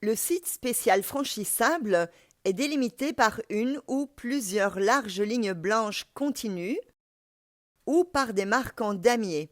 Le site spécial franchissable est délimité par une ou plusieurs larges lignes blanches continues ou par des marquants damiers.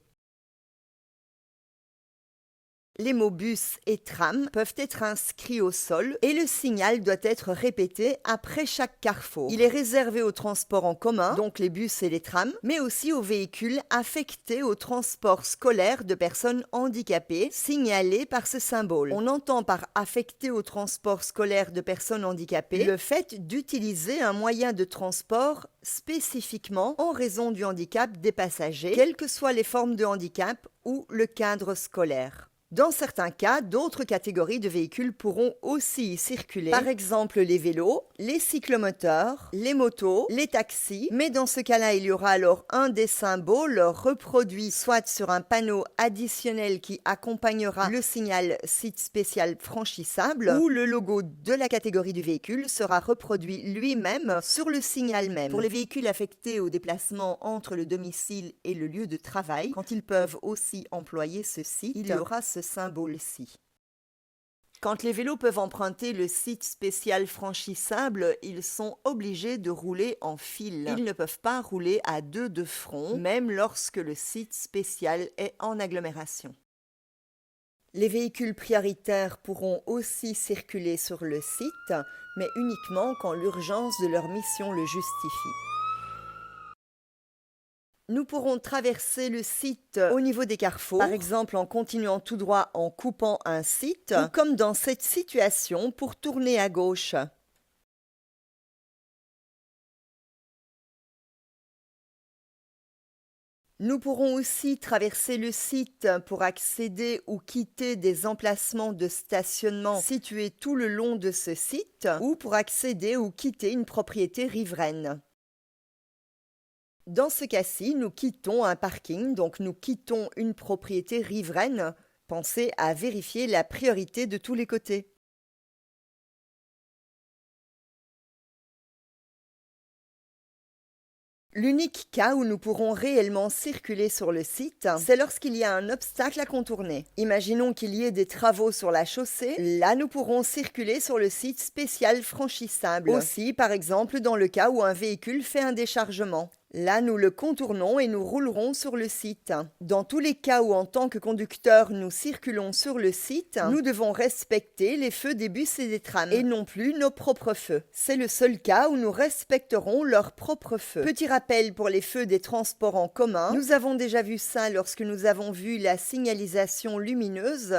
Les mots bus et tram peuvent être inscrits au sol et le signal doit être répété après chaque carrefour. Il est réservé aux transports en commun, donc les bus et les trams, mais aussi aux véhicules affectés au transport scolaire de personnes handicapées, signalés par ce symbole. On entend par affecté au transport scolaire de personnes handicapées le fait d'utiliser un moyen de transport spécifiquement en raison du handicap des passagers, quelles que soient les formes de handicap ou le cadre scolaire. Dans certains cas, d'autres catégories de véhicules pourront aussi y circuler, par exemple les vélos, les cyclomoteurs, les motos, les taxis, mais dans ce cas-là, il y aura alors un des symboles reproduit soit sur un panneau additionnel qui accompagnera le signal site spécial franchissable, ou le logo de la catégorie du véhicule sera reproduit lui-même sur le signal même. Pour les véhicules affectés au déplacement entre le domicile et le lieu de travail, quand ils peuvent aussi employer ce site, il y aura ce symbole-ci. Quand les vélos peuvent emprunter le site spécial franchissable, ils sont obligés de rouler en file. Ils ne peuvent pas rouler à deux de front, même lorsque le site spécial est en agglomération. Les véhicules prioritaires pourront aussi circuler sur le site, mais uniquement quand l'urgence de leur mission le justifie. Nous pourrons traverser le site au niveau des carrefours, par exemple en continuant tout droit en coupant un site, ou comme dans cette situation pour tourner à gauche. Nous pourrons aussi traverser le site pour accéder ou quitter des emplacements de stationnement situés tout le long de ce site, ou pour accéder ou quitter une propriété riveraine. Dans ce cas-ci, nous quittons un parking, donc nous quittons une propriété riveraine. Pensez à vérifier la priorité de tous les côtés. L'unique cas où nous pourrons réellement circuler sur le site, c'est lorsqu'il y a un obstacle à contourner. Imaginons qu'il y ait des travaux sur la chaussée, là nous pourrons circuler sur le site spécial franchissable. Aussi, par exemple, dans le cas où un véhicule fait un déchargement. Là, nous le contournons et nous roulerons sur le site. Dans tous les cas où en tant que conducteur nous circulons sur le site, nous devons respecter les feux des bus et des trams et non plus nos propres feux. C'est le seul cas où nous respecterons leurs propres feux. Petit rappel pour les feux des transports en commun, nous avons déjà vu ça lorsque nous avons vu la signalisation lumineuse.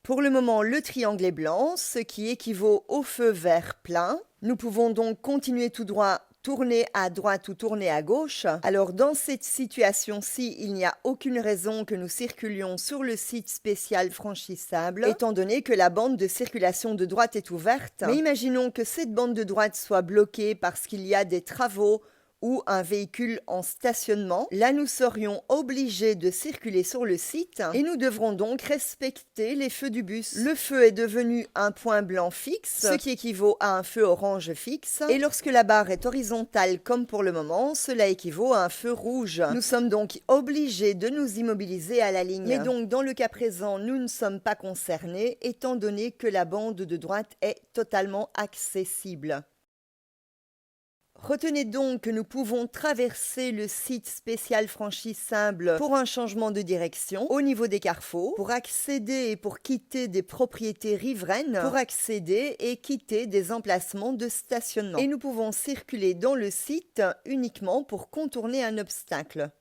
Pour le moment, le triangle est blanc, ce qui équivaut au feu vert plein. Nous pouvons donc continuer tout droit, tourner à droite ou tourner à gauche. Alors dans cette situation-ci, il n'y a aucune raison que nous circulions sur le site spécial franchissable, étant donné que la bande de circulation de droite est ouverte. Mais imaginons que cette bande de droite soit bloquée parce qu'il y a des travaux ou un véhicule en stationnement. Là, nous serions obligés de circuler sur le site et nous devrons donc respecter les feux du bus. Le feu est devenu un point blanc fixe, ce qui équivaut à un feu orange fixe. Et lorsque la barre est horizontale comme pour le moment, cela équivaut à un feu rouge. Nous sommes donc obligés de nous immobiliser à la ligne. Mais donc, dans le cas présent, nous ne sommes pas concernés, étant donné que la bande de droite est totalement accessible. Retenez donc que nous pouvons traverser le site spécial franchissable pour un changement de direction au niveau des carrefours, pour accéder et pour quitter des propriétés riveraines, pour accéder et quitter des emplacements de stationnement. Et nous pouvons circuler dans le site uniquement pour contourner un obstacle.